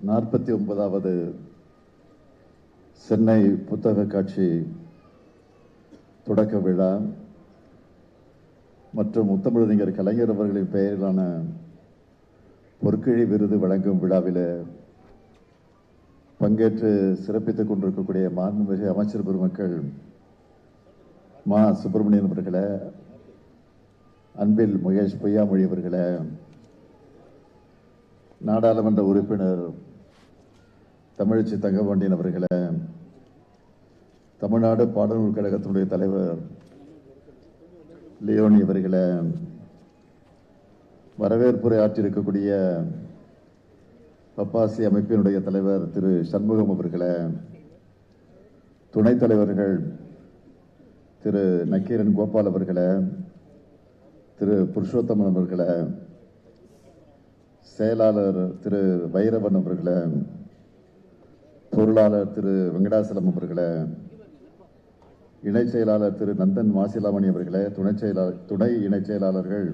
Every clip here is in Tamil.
49வது சென்னை புத்தக காட்சி தொடக்க விழா மற்றும் முத்தமிழறிஞர் கலைஞர் அவர்களின் பெயரிலான பொற்கிழி விருது வழங்கும் விழாவில் பங்கேற்று சிறப்பித்துக் கொண்டிருக்கக்கூடிய மாண்புமிகு அமைச்சர் பெருமக்கள் மா சுப்பிரமணியன் அவர்களே, அன்பில் முகேஷ் பொய்யாமொழி அவர்களே, நாடாளுமன்ற உறுப்பினர் தமிழச்சி தங்கபாண்டியன் அவர்களே, தமிழ்நாடு பாடநூல் கழகத்தினுடைய தலைவர் லியோனி அவர்களே, வரவேற்புரை ஆற்றியிருக்கக்கூடிய பப்பாசி அமைப்பினுடைய தலைவர் திரு சண்முகம் அவர்களே, துணைத் தலைவர்கள் திரு நக்கீரன் கோபால் அவர்களே, திரு புருஷோத்தமன் அவர்களே, செயலாளர் திரு வைரவன் அவர்களே, பொருளாளர் திரு வெங்கடாசலம் அவர்களே, இணைச் செயலாளர் திரு நந்தன் மாசிலாமணி அவர்களே, துணை இணைச் செயலாளர்கள்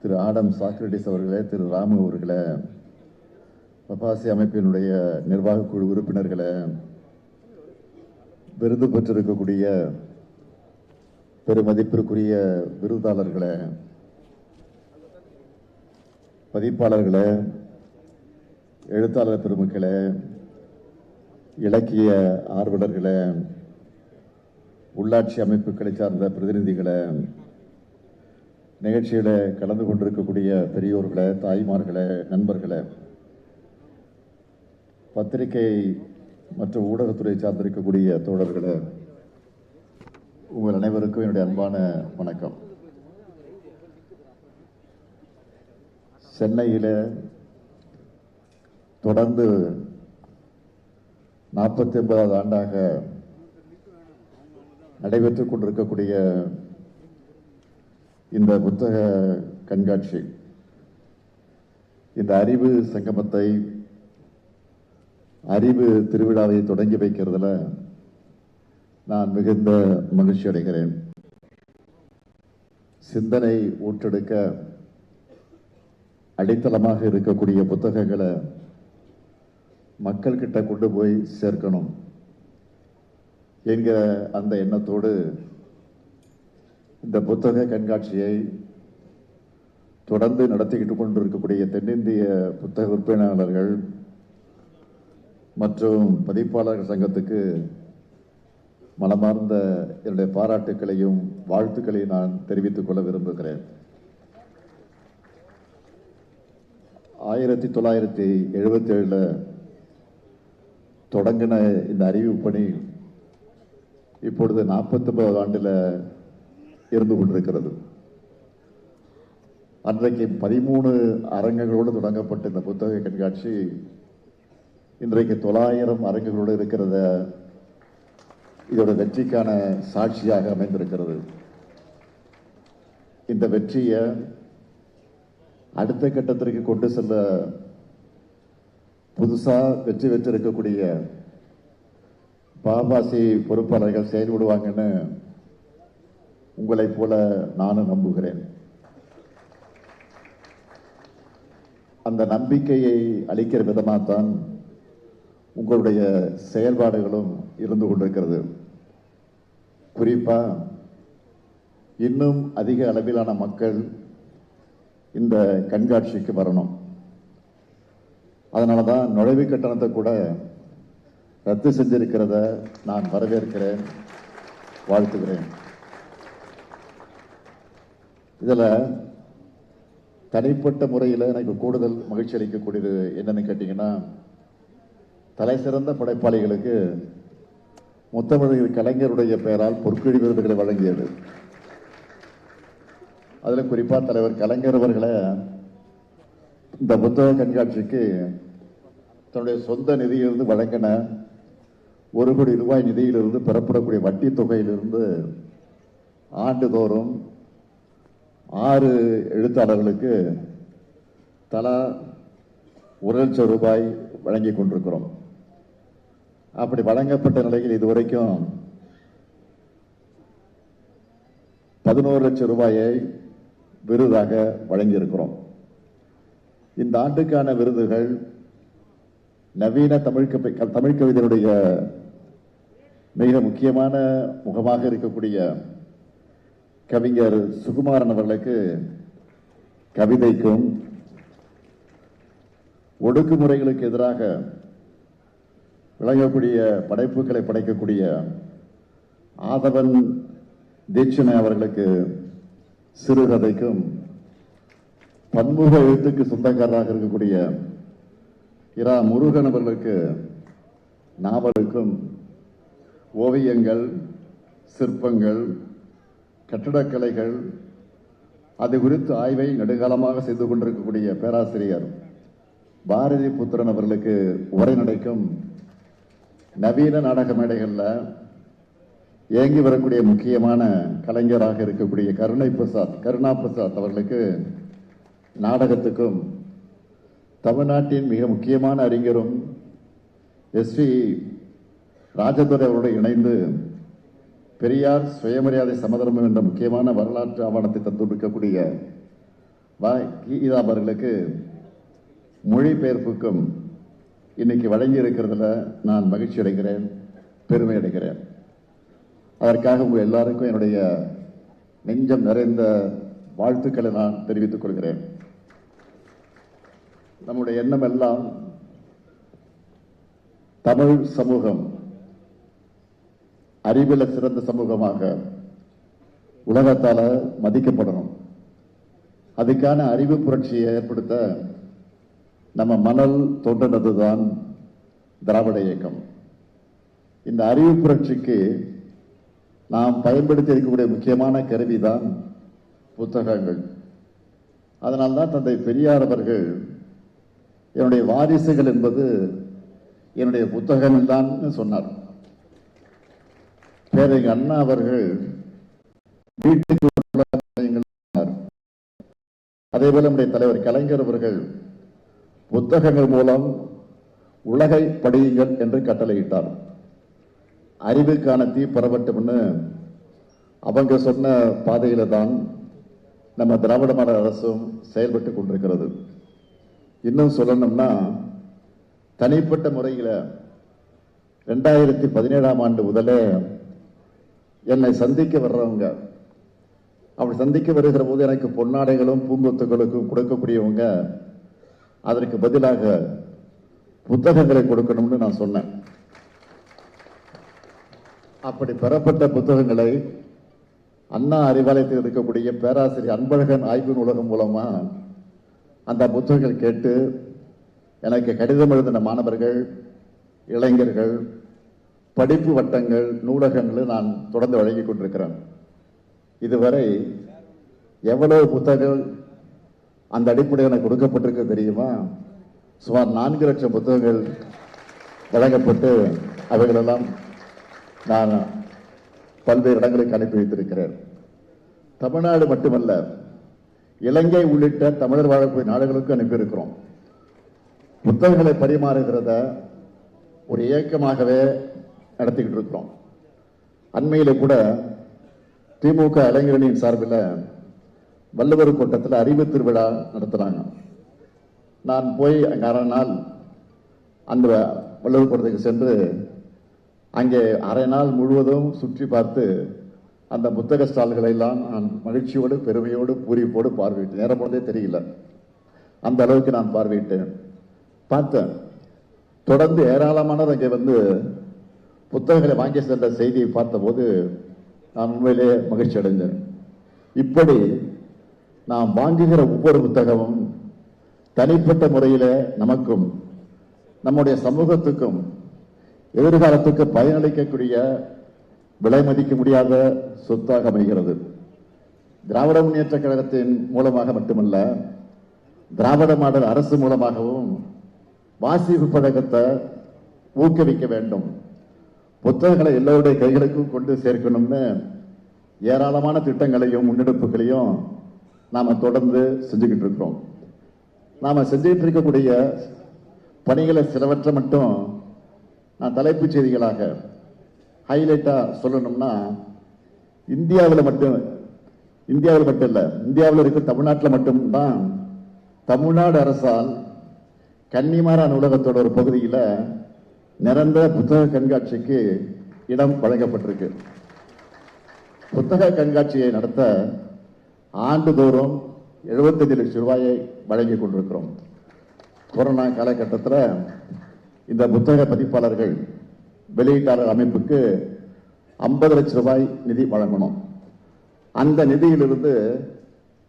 திரு ஆடம் சாக்ரடிஸ் அவர்களே, திரு ராமு அவர்களே, பப்பாசி அமைப்பினுடைய நிர்வாக குழு உறுப்பினர்களே, விருது பெற்றிருக்கக்கூடிய பெருமதிப்பிற்குரிய விருதாளர்களே, பதிப்பாளர்களே, எழுத்தாளர் பெருமக்களே, இலக்கிய ஆர்வலர்களே, உள்ளாட்சி அமைப்புகளை சார்ந்த பிரதிநிதிகளே, நிகழ்ச்சியில கலந்து கொண்டிருக்கக்கூடிய பெரியோர்களே, தாய்மார்களே, நண்பர்களே, பத்திரிகை மற்றும் ஊடகத்துறை சார்ந்திருக்கக்கூடிய தோழர்களே, உங்கள் அனைவருக்கும் என்னுடைய அன்பான வணக்கம். சென்னையில தொடர்ந்து 49வது ஆண்டாக நடைபெற்றுக் கொண்டிருக்கக்கூடிய இந்த புத்தக கண்காட்சி, இந்த அறிவு சங்கமத்தை, அறிவு திருவிழாவை தொடங்கி வைக்கிறதுல நான் மிகுந்த மகிழ்ச்சி அடைகிறேன். சிந்தனை ஊற்றெடுக்க அடித்தளமாக இருக்கக்கூடிய புத்தகங்களை மக்கள் கிட்ட கொண்டு போய் சேர்க்கணும் என்கிற அந்த எண்ணத்தோடு இந்த புத்தக கண்காட்சியை தொடர்ந்து நடத்திக்கிட்டு கொண்டிருக்கக்கூடிய தென்னிந்திய புத்தக விற்பனையாளர்கள் மற்றும் பதிப்பாளர்கள் சங்கத்துக்கு மனமார்ந்த என்னுடைய பாராட்டுக்களையும் வாழ்த்துக்களையும் நான் தெரிவித்துக் கொள்ள விரும்புகிறேன். 1977 தொடங்கின இந்த அறிவு பணி இப்பொழுது 49வது ஆண்டில் இருந்து கொண்டிருக்கிறது. அன்றைக்கு 13 அரங்கங்களோடு தொடங்கப்பட்ட இந்த புத்தக கண்காட்சி இன்றைக்கு 900 அரங்குகளோடு இருக்கிறத இதோட வெற்றிக்கான சாட்சியாக அமைந்திருக்கிறது. இந்த வெற்றியை அடுத்த கட்டத்திற்கு கொண்டு செல்ல புதுசா வெற்றி பெற்றிருக்கக்கூடிய பாபாசி பொறுப்பாளர்கள் செயல்படுவாங்கன்னு உங்களைப் போல நானும் நம்புகிறேன். அந்த நம்பிக்கையை அளிக்கிற விதமாகத்தான் உங்களுடைய செயல்பாடுகளும் இருந்து கொண்டிருக்கிறது. குறிப்பா இன்னும் அதிக அளவிலான மக்கள் இந்த கண்காட்சிக்கு வரணும். அதனாலதான் நுழைவு கட்டணத்தை கூட ரத்து செஞ்சிருக்கிறத நான் வரவேற்கிறேன், வாழ்த்துகிறேன். இதுல தனிப்பட்ட முறையில் எனக்கு கூடுதல் மகிழ்ச்சி அளிக்கக்கூடியது என்னன்னு கேட்டீங்கன்னா, தலை சிறந்த படைப்பாளிகளுக்கு முத்தமிழறிஞர் கலைஞருடைய பெயரால் பொற்கிழி விருதுகளை வழங்கியது. அதுல குறிப்பா தலைவர் கலைஞர் அவர்களை இந்த புத்தக கண்காட்சிக்கு தன்னுடைய சொந்த நிதியிலிருந்து வழங்கின 1 கோடி ரூபாய் நிதியிலிருந்து பெறப்படக்கூடிய வட்டி தொகையிலிருந்து ஆண்டுதோறும் 6 எழுத்தாளர்களுக்கு தலா 1 லட்சம் ரூபாய் வழங்கி கொண்டிருக்கிறோம். அப்படி வழங்கப்பட்ட நிலையில் இதுவரைக்கும் 11 லட்சம் ரூபாயை விருதாக வழங்கியிருக்கிறோம். இந்த ஆண்டுக்கான விருதுகள் நவீன தமிழ் கவிதையுடைய மிக முக்கியமான முகமாக இருக்கக்கூடிய கவிஞர் சுகுமாரன் அவர்களுக்கு கவிதைக்கும் ஒடுக்குமுறைகளுக்கு எதிராக விளங்கக்கூடிய படைப்புகளை படைக்கக்கூடிய ஆதவன் தீட்சணை அவர்களுக்கு சிறுகதைக்கும் பன்முக எழுத்துக்கு சொந்தக்காரராக இருக்கக்கூடிய இரா முருகன் அவர்களுக்கு நாவலுக்கும் ஓவியங்கள், சிற்பங்கள், கட்டடக்கலைகள் அது குறித்து ஆய்வை நெடுங்காலமாக செய்து கொண்டிருக்கக்கூடிய பேராசிரியர் பாரதி புத்திரன் அவர்களுக்கு உரை நடைக்கும் நவீன நாடக மேடைகளில் இயங்கி வரக்கூடிய முக்கியமான கலைஞராக இருக்கக்கூடிய கருணா பிரசாத் அவர்களுக்கு நாடகத்துக்கும் தமிழ்நாட்டின் மிக முக்கியமான அறிஞரும் எஸ்வி ராஜதுரை அவரோடு இணைந்து பெரியார் சுயமரியாதை சமதர்மம் என்ற முக்கியமான வரலாற்று ஆவணத்தை தந்துவிக்கக்கூடிய கீதா அவர்களுக்கு மொழிபெயர்ப்புக்கும் இன்னைக்கு வழங்கி இருக்கிறதுல நான் மகிழ்ச்சி அடைகிறேன், பெருமை அடைகிறேன். அதற்காக உங்கள் எல்லாருக்கும் என்னுடைய நெஞ்சம் நிறைந்த வாழ்த்துக்களை நான் தெரிவித்துக் கொள்கிறேன். நம்முடைய எண்ணம் எல்லாம் தமிழ் சமூகம் அறிவில் சிறந்த சமூகமாக உலகத்தால மதிக்கப்படணும். அதுக்கான அறிவு புரட்சியை ஏற்படுத்த நம்ம மணல் தோன்றினதுதான் திராவிட இயக்கம். இந்த அறிவு புரட்சிக்கு நாம் பயன்படுத்தி இருக்கக்கூடிய முக்கியமான கருவிதான் புத்தகங்கள். அதனால்தான் தந்தை பெரியார் அவர்கள் என்னுடைய வாரிசுகள் என்பது என்னுடைய புத்தகங்கள் தான் சொன்னார். பேரறிஞர் அண்ணா அவர்கள் வீட்டுக்கு அதே போல நம்முடைய தலைவர் கலைஞர் அவர்கள் புத்தகங்கள் மூலம் உலகை படியுங்கள் என்று கட்டளையிட்டார். அறிவுக்கான தீ பரவட்டும்னு அவங்க சொன்ன பாதையில தான் நம்ம திராவிட மாடல் அரசும் செயல்பட்டு கொண்டிருக்கிறது. இன்னும் சொல்லணும்னா தனிப்பட்ட முறையில் 2017ஆம் ஆண்டு முதலே என்னை சந்திக்க வர்றவங்க, அப்படி சந்திக்க வருகிற போது எனக்கு பொன்னாடைகளும் பூங்கொத்துகளுக்கும் கொடுக்கக்கூடியவங்க அதற்கு பதிலாக புத்தகங்களை கொடுக்கணும்னு நான் சொன்னேன். அப்படி பெறப்பட்ட புத்தகங்களை அண்ணா அறிவாலயத்தில் இருக்கக்கூடிய பேராசிரியர் அன்பழகன் ஆய்வு நூலகம் மூலமா அந்த புத்தகங்கள் கேட்டு எனக்கு கடிதம் எழுதின மாணவர்கள், இளைஞர்கள், படிப்பு வட்டங்கள், நூலகங்கள் நான் தொடர்ந்து வழங்கிக் கொண்டிருக்கிறேன். இதுவரை எவ்வளவு புத்தகங்கள் அந்த அடிப்படையில் எனக்கு கொடுக்கப்பட்டிருக்கு தெரியுமா? சுமார் 4 லட்சம் புத்தகங்கள் வழங்கப்பட்டு அவைகளெல்லாம் நான் பல்வேறு இடங்களுக்கு அனுப்பி வைத்திருக்கிறேன். தமிழ்நாடு மட்டுமல்ல, இலங்கை உள்ளிட்ட தமிழர் வாழக்கூடிய நாடுகளுக்கு அனுப்பியிருக்கிறோம். புத்தகங்களை பரிமாறுகிறத ஒரு இயக்கமாகவே நடத்திக்கிட்டு இருக்கிறோம். அண்மையில கூட திமுக இளைஞரணியின் சார்பில் வள்ளுவர் கோட்டத்தில் அறிவு திருவிழா நடத்துறாங்க. நான் போய் அங்கே அரை நாள் அந்த வள்ளுவர் கோட்டத்துக்கு சென்று அங்கே அரை நாள் முழுவதும் சுற்றி பார்த்து அந்த புத்தக ஸ்டால்களை எல்லாம் நான் மகிழ்ச்சியோடு, பெருமையோடு, பூரிப்போடு பார்வையிட்டேன். நேரம் போனதே தெரியல, அந்த அளவுக்கு நான் பார்வையிட்டேன், பார்த்தேன். தொடர்ந்து ஏராளமானது அங்கே வந்து புத்தகங்களை வாங்கி சென்ற செய்தியை பார்த்தபோது நான் உண்மையிலே மகிழ்ச்சி அடைந்தேன். இப்படி நாம் வாங்குகிற ஒவ்வொரு புத்தகமும் தனிப்பட்ட முறையில் நமக்கும் நம்முடைய சமூகத்துக்கும் எதிர்காலத்துக்கு பயனளிக்கக்கூடிய விலை மதிக்க முடியாத சொத்தாக அமைகிறது. திராவிட முன்னேற்ற கழகத்தின் மூலமாக மட்டுமல்ல, திராவிட மாடல் அரசு மூலமாகவும் வாசிப்பு பழக்கத்தை ஊக்குவிக்க வேண்டும். புத்தகங்களை எல்லோருடைய கைகளுக்கும் கொண்டு சேர்க்கணும்னு ஏராளமான திட்டங்களையும் முன்னெடுப்புகளையும் நாம தொடர்ந்து செஞ்சுக்கிட்டு இருக்கிறோம். நாம செஞ்சுக்கிட்டு இருக்கக்கூடிய பணிகளை சிலவற்றை மட்டும் நான் தலைப்புச் செய்திகளாக ஹைலைட்டா சொல்லணும்னா, இந்தியாவில் மட்டும் இல்லை, இந்தியாவில் இருக்க தமிழ்நாட்டில் மட்டும்தான் தமிழ்நாடு அரசால் கன்னிமாரா நூலகத்தோட ஒரு பகுதியில் நிரந்தர புத்தக கண்காட்சிக்கு இடம் வழங்கப்பட்டிருக்கு. புத்தக கண்காட்சியை நடத்த ஆண்டுதோறும் 75 லட்சம் ரூபாயை வழங்கி கொண்டிருக்கிறோம். கொரோனா காலகட்டத்தில் இந்த புத்தக பதிப்பாளர்கள் வெளியீட்டாளர் அமைப்புக்கு 50 லட்சம் ரூபாய் நிதி வழங்கணும். அந்த நிதியிலிருந்து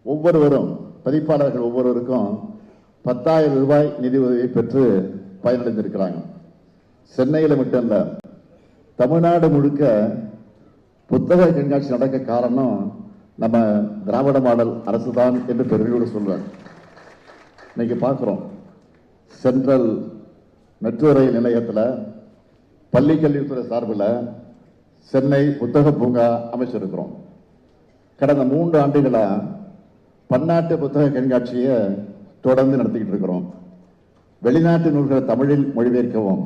ஒவ்வொருவரும் பதிப்பாளர்கள் ஒவ்வொருவருக்கும் 10,000 ரூபாய் நிதி உதவியை பெற்று பயனடைந்திருக்கிறாங்க. சென்னையில் மட்டும் இல்ல, தமிழ்நாடு முழுக்க புத்தக கண்காட்சி நடக்க காரணம் நம்ம திராவிட மாடல் அரசு தான் என்று பெருமையோடு சொல்றாங்க. இன்னைக்கு பார்க்கிறோம், சென்ட்ரல் மெட்ரோ ரயில் நிலையத்தில் பள்ளி கல்வித்துறை சார்பில் சென்னை புத்தக பூங்கா அமைச்சிருக்கிறோம். கடந்த 3 ஆண்டுகளா பன்னாட்டு புத்தக கண்காட்சியை தொடர்ந்து நடத்திக்கிட்டு இருக்கிறோம். வெளிநாட்டு நூல்களை தமிழில் மொழிபெயர்க்கவும்,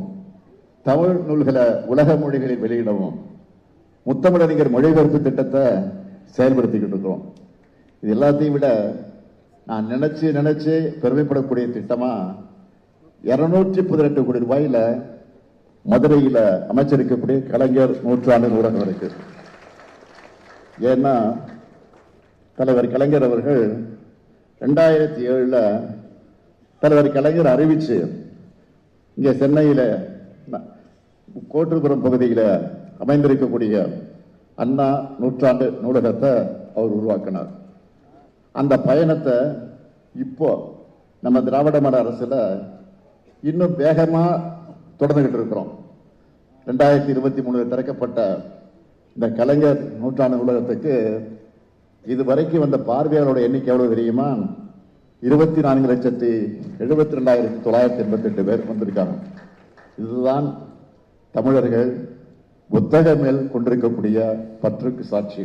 தமிழ் நூல்களை உலக மொழிகளில் வெளியிடவும் முத்தமிழறிஞர் மொழிபெயர்ப்பு திட்டத்தை செயல்படுத்திக்கிட்டு இருக்கிறோம். இது எல்லாத்தையும் விட நான் நினைச்சு பெருமைப்படக்கூடிய திட்டமா 218 கோடி ரூபாயில மதுரையில அமைச்சிருக்கக்கூடிய கலைஞர் நூற்றாண்டு நூலகம் இருக்கு. ஏன்னா தலைவர் கலைஞர் அவர்கள் 2007 தலைவர் கலைஞர் அறிவிச்சு இங்க சென்னையில கோட்டுப்புறம் பகுதியில் அமைந்திருக்கக்கூடிய அண்ணா நூற்றாண்டு நூலகத்தை அவர் உருவாக்கினார். அந்த பயணத்தை இப்போ நம்ம திராவிட மாடல் அரசுல இன்னும் வேகமா தொடர்ந்துகிட்டு இருக்கிறோம். 2023 திறக்கப்பட்ட இந்த கலைஞர் நூற்றாண்டு நூலகத்துக்கு இதுவரைக்கும் வந்த பார்வையாளரோட எண்ணிக்கை எவ்வளவு தெரியுமா? 24,72,988 பேர் வந்திருக்காங்க. இதுதான் தமிழர்கள் புத்தக மேல் கொண்டிருக்கக்கூடிய பற்றுக்கு சாட்சி.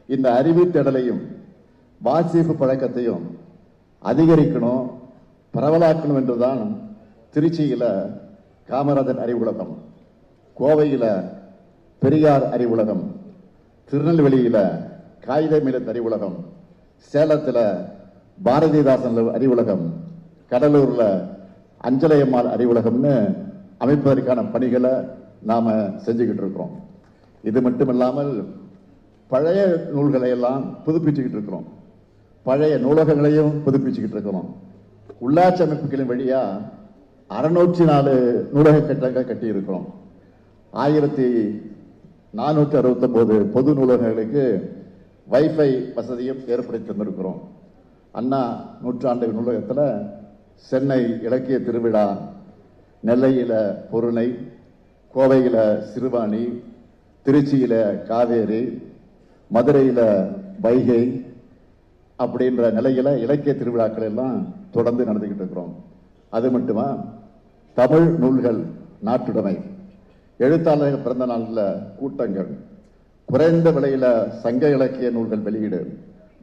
இந்த அறிவு தேடலையும் வாசிப்பு பழக்கத்தையும் அதிகரிக்கணும், பரவலாக்கணும் என்றுதான் திருச்சியில காமராஜர் அறிவுலகம், கோவையில பெரியார் அறிவுலகம், திருநெல்வேலியில காகித மில்லத் அறிவுலகம், சேலத்துல பாரதிதாசன் அறிவுலகம், கடலூர்ல அஞ்சலையம்மாள் அறிவுலகம்னு அமைப்பதற்கான பணிகளை நாம செஞ்சுக்கிட்டு இருக்கிறோம். இது மட்டுமில்லாமல் பழைய நூல்களை எல்லாம் புதுப்பிச்சுக்கிட்டு இருக்கிறோம். பழைய நூலகங்களையும் புதுப்பிச்சுக்கிட்டு இருக்கிறோம். உள்ளாட்சி அமைப்புகளின் வழியா 604 நூலக கட்டங்கள் கட்டி இருக்கிறோம். 1469 பொது நூலகங்களுக்கு வைஃபை வசதியும் ஏற்படுத்தி தந்திருக்கிறோம். அண்ணா நூற்றாண்டு நூலகத்தில் சென்னை இலக்கிய திருவிழா, நெல்லையில பொருணை, கோவையில சிறுவாணி, திருச்சியில காவேரி, மதுரையில வைகை அப்படின்ற நிலையில இலக்கிய திருவிழாக்கள் எல்லாம் தொடர்ந்து நடந்துகிட்டு இருக்கிறோம். அது மட்டுமா, தமிழ் நூல்கள் நாட்டுடைமை, எழுத்தாளர்கள் பிறந்த நாள்ல கூட்டங்கள், குறைந்த விலையில சங்க இலக்கிய நூல்கள் வெளியீடு,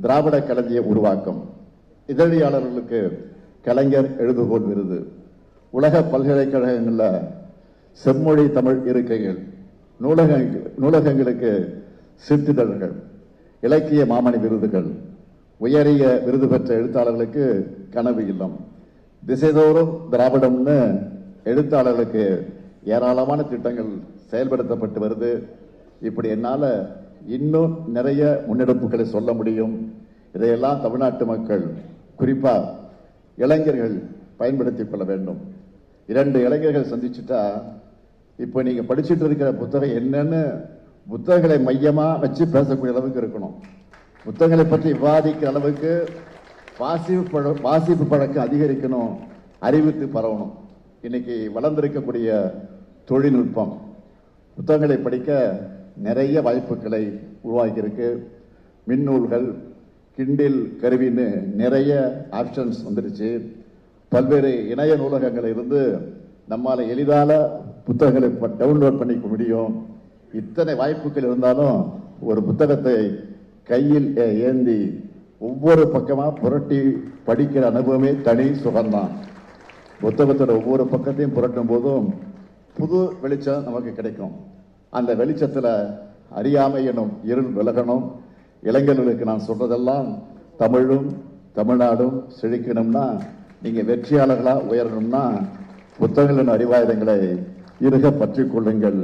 திராவிட களஞ்சிய உருவாக்கம், இதழியாளர்களுக்கு கலைஞர் எழுதுகோள் விருது, உலக பல்கலைக்கழகங்கள்ல செம்மொழி தமிழ் இருக்கைகள், நூலகங்களுக்கு சிற்றிதழ்கள், இலக்கிய மாமணி விருதுகள், உயரிய விருது பெற்ற எழுத்தாளர்களுக்கு கனவு இல்லம், திசைதோறும் திராவிடம்னு எழுத்தாளர்களுக்கு ஏராளமான திட்டங்கள் செயல்படுத்தப்பட்டு வருது. இப்படி என்னால இன்னும் நிறைய முன்னெடுப்புகளை சொல்ல முடியும். இதையெல்லாம் தமிழ்நாட்டு மக்கள், குறிப்பா இளைஞர்கள் பயன்படுத்திக் கொள்ள வேண்டும். 2 இளைஞர்கள் சந்திச்சுட்டா இப்ப நீங்க படிச்சுட்டு இருக்கிற புத்தகம் என்னன்னு புத்தகங்களை மையமா வச்சு பேசக்கூடிய அளவுக்கு இருக்கணும். புத்தகங்களை பற்றி விவாதிக்கிற அளவுக்கு வாசிப்பு பழக்கம் அதிகரிக்கணும், அறிவித்து பரவணும். இன்னைக்கு வளர்ந்திருக்கக்கூடிய தொழில்நுட்பம் புத்தகங்களை படிக்க நிறைய வாய்ப்புகளை உருவாக்கி இருக்கு. மின்னூல்கள், கிண்டில் கருவின்னு நிறைய ஆப்ஷன்ஸ் வந்துருச்சு. பல்வேறு இணைய நூலகங்கள் இருந்து நம்மால எளிதான புத்தகங்களை டவுன்லோட் பண்ணிக்க முடியும். இத்தனை வாய்ப்புகள் இருந்தாலும் ஒரு புத்தகத்தை கையில் ஏந்தி ஒவ்வொரு பக்கமா புரட்டி படிக்கிற அனுபவமே தனி சுகம்தான். புத்தகத்தோட ஒவ்வொரு பக்கத்தையும் புரட்டும் போதும் புது வெளிச்சம் நமக்கு கிடைக்கும். அந்த வெளிச்சத்துல அறியாமை எனும் இருள் விலகணும். இளைஞர்களுக்கு நான் சொல்றதெல்லாம் தமிழும் தமிழ்நாடும் செழிக்கணும்னா நீங்க வெற்றியாளர்களா உயரணும்னா புத்தகங்களின் அடிவாயுதங்களை இறுக பற்றிக் கொள்ளுங்கள்.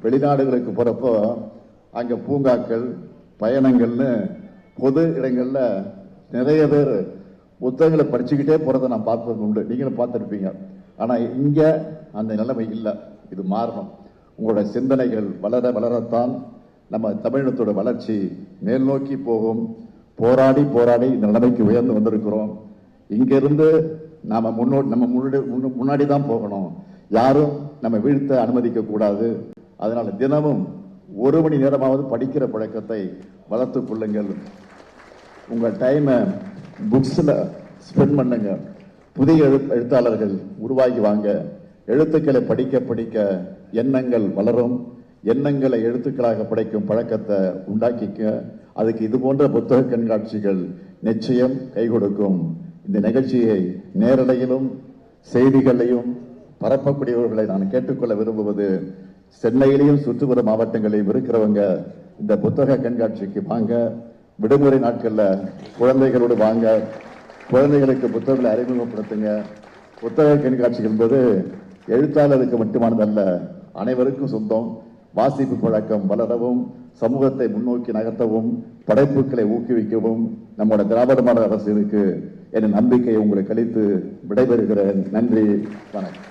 வெளிநாடுகளுக்கு போறப்போ அங்க பூங்காக்கள், பயணங்கள்னு பொது இடங்கள்ல நிறைய பேர் புத்தகங்களை படிச்சுக்கிட்டே போறதை நான் பார்ப்பது உண்டு. நீங்களும் பார்த்துருப்பீங்க. ஆனா இங்க அந்த நிலைமை இல்லை. இது மாறணும். உங்களோட சிந்தனைகள் வளர வளரத்தான் நம்ம தமிழினத்தோட வளர்ச்சி மேல் நோக்கி போகும். போராடி போராடி இந்த நிலைமைக்கு உயர்ந்து வந்திருக்கிறோம். இங்கிருந்து நாம முன்னாடி தான் போகணும். யாரும் நம்ம வீழ்த்த அனுமதிக்க கூடாது. அதனால தினமும் 1 மணி நேரமாவது படிக்கிற பழக்கத்தை வளர்த்துக் கொள்ளுங்கள். உங்க டைமை புக்ஸ்ல ஸ்பெண்ட் பண்ணுங்க. புதிய எழுத்தாளர்கள் உருவாகி வாங்க. எழுத்துக்களை படிக்க படிக்க எண்ணங்கள் வளரும். எண்ணங்களை எழுத்துக்களாக படைக்கும் பழக்கத்தை உண்டாக்கிக்க. அதுக்கு இது போன்ற புத்தக கண்காட்சிகள் நிச்சயம் கை கொடுக்கும். இந்த நிகழ்ச்சியை நேரலையிலும் செய்திகளையும் பரப்பக்கூடியவர்களை நான் கேட்டுக்கொள்ள விரும்புவது, சென்னையிலையும் சுற்றுப்புற மாவட்டங்களில் இருக்கிறவங்க இந்த புத்தக கண்காட்சிக்கு வாங்க. விடுமுறை நாட்கள்ல குழந்தைகளோடு வாங்க. குழந்தைகளுக்கு புத்தகங்களை அறிமுகப்படுத்துங்க. புத்தக கண்காட்சி என்பது எழுத்தாளருக்கு மட்டுமானதல்ல, அனைவருக்கும் சொந்தம். வாசிப்பு பழக்கம் வளரவும், சமூகத்தை முன்னோக்கி நகர்த்தவும், படைப்புகளை ஊக்குவிக்கவும் நம்முடைய திராவிட மாடல் அரசு இருக்கு என்ற நம்பிக்கையை உங்களுக்கு அளித்து விடைபெறுகிறேன். நன்றி, வணக்கம்.